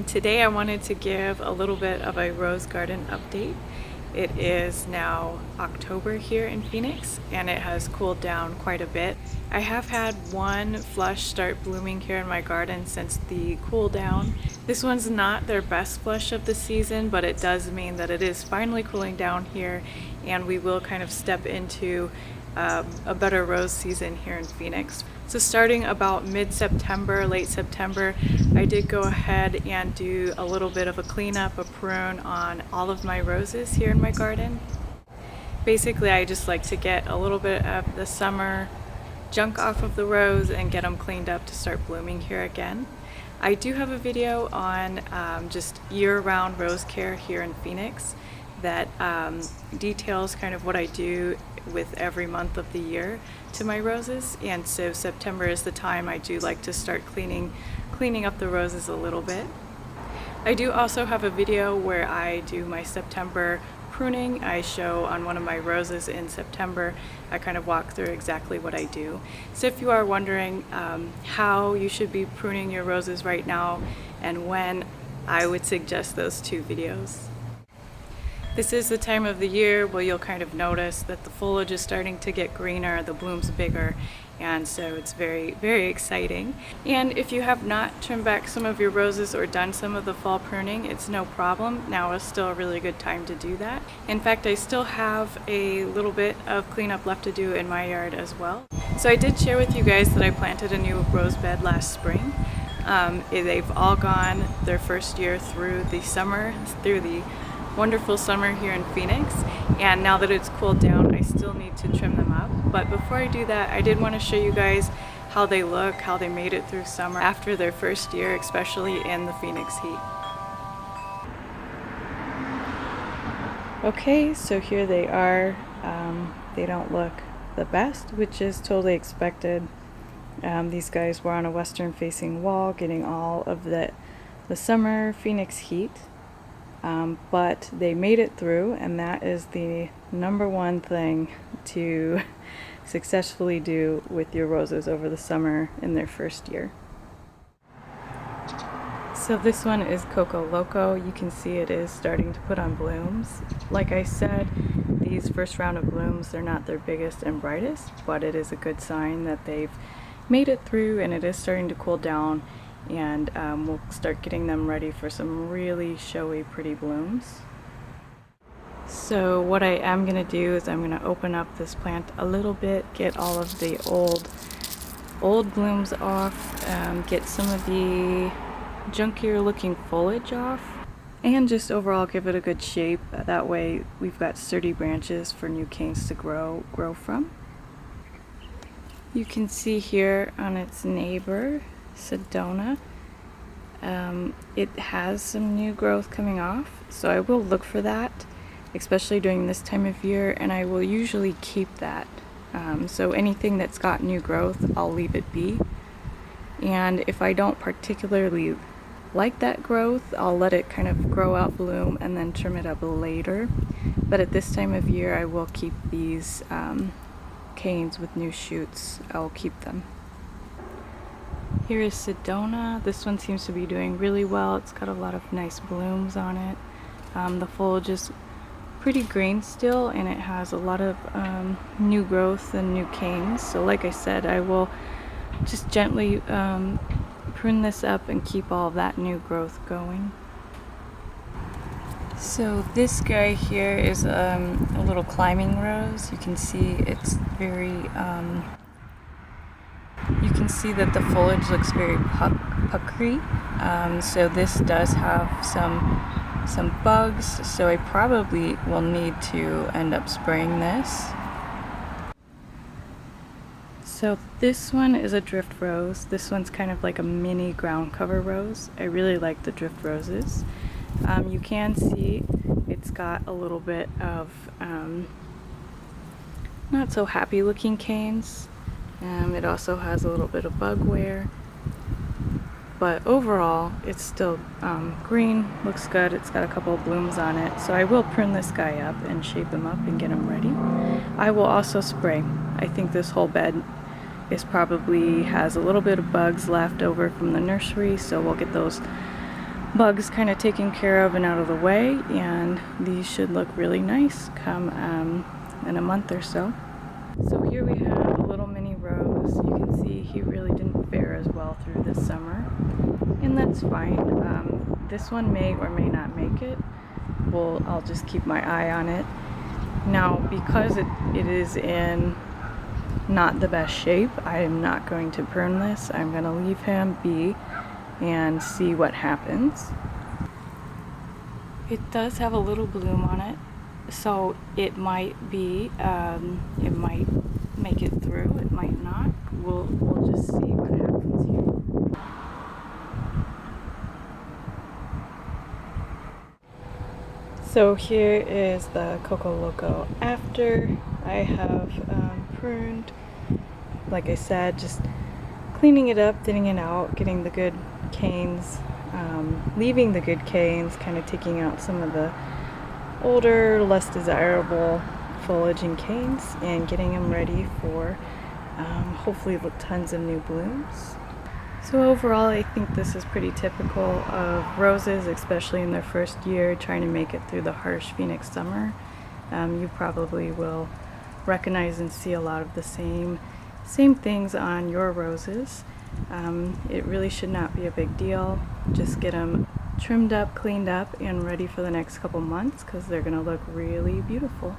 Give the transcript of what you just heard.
Today I wanted to give a little bit of a rose garden update. It is now October here in Phoenix and it has cooled down quite a bit. I have had one flush start blooming here in my garden since the cool down. This one's not their best flush of the season, but it does mean that it is finally cooling down here and we will kind of step into a better rose season here in Phoenix. So starting about mid-September, late September, I did go ahead and do a little bit of a cleanup, a prune on all of my roses here in my garden. Basically, I just like to get a little bit of the summer junk off of the rose and get them cleaned up to start blooming here again. I do have a video on just year-round rose care here in Phoenix that details kind of what I do with every month of the year to my roses, and so September is the time I do like to start cleaning up the roses a little bit. I do also have a video where I do my September pruning. I show on one of my roses in September, I kind of walk through exactly what I do. So if you are wondering how you should be pruning your roses right now and when, I would suggest those two videos. This is the time of the year where you'll kind of notice that the foliage is starting to get greener, the bloom's bigger, and so it's very, very exciting. And if you have not trimmed back some of your roses or done some of the fall pruning, it's no problem. Now is still a really good time to do that. In fact, I still have a little bit of cleanup left to do in my yard as well. So I did share with you guys that I planted a new rose bed last spring. They've all gone their first year through the summer, through the wonderful summer here in Phoenix, and now that it's cooled down I still need to trim them up. But before I do that, I did want to show you guys how they look, how they made it through summer after their first year, especially in the Phoenix heat. Okay, so here they are. They don't look the best, which is totally expected. These guys were on a western facing wall getting all of the summer Phoenix heat. But they made it through, and that is the number one thing to successfully do with your roses over the summer in their first year. So this one is Coco Loco. You can see it is starting to put on blooms. Like I said, these first round of blooms, they're not their biggest and brightest, but it is a good sign that they've made it through and it is starting to cool down. And we'll start getting them ready for some really showy, pretty blooms. So what I am going to do is I'm going to open up this plant a little bit, get all of the old blooms off, get some of the junkier looking foliage off, and just overall give it a good shape. That way we've got sturdy branches for new canes to grow from. You can see here on its neighbor, Sedona, it has some new growth coming off, so I will look for that, especially during this time of year, and I will usually keep that. So anything that's got new growth, I'll leave it be, and if I don't particularly like that growth, I'll let it kind of grow out, bloom, and then trim it up later. But at this time of year, I will keep these canes with new shoots. I'll keep them. Here is Sedona. This one seems to be doing really well. It's got a lot of nice blooms on it. The foliage is pretty green still, and it has a lot of new growth and new canes. So like I said, I will just gently prune this up and keep all of that new growth going. So this guy here is a little climbing rose. You can see it's very you can see that the foliage looks very puckery. So this does have some bugs, so I probably will need to end up spraying this. So this one is a drift rose. This one's kind of like a mini ground cover rose. I really like the drift roses. You can see it's got a little bit of not so happy looking canes. It also has a little bit of bug wear, but overall it's still green, looks good. It's got a couple of blooms on it, so I will prune this guy up and shape him up and get him ready. I will also spray. I think this whole bed has a little bit of bugs left over from the nursery, so we'll get those bugs kind of taken care of and out of the way, and these should look really nice come in a month or so. So here we have a little mini rose. You can see he really didn't fare as well through this summer, and that's fine. This one may or may not make it. I'll just keep my eye on it. Now, because it is in not the best shape, I am not going to prune this. I'm going to leave him be and see what happens. It does have a little bloom on it, so it might be, it might make it through, it might not. We'll just see what happens here. So here is the Coco Loco after I have pruned. Like I said, just cleaning it up, thinning it out, getting the good canes, leaving the good canes, kind of taking out some of the older, less desirable foliage and canes, and getting them ready for hopefully tons of new blooms. So overall, I think this is pretty typical of roses, especially in their first year, trying to make it through the harsh Phoenix summer. You probably will recognize and see a lot of the same things on your roses. It really should not be a big deal. Just get them trimmed up, cleaned up, and ready for the next couple months, because they're going to look really beautiful.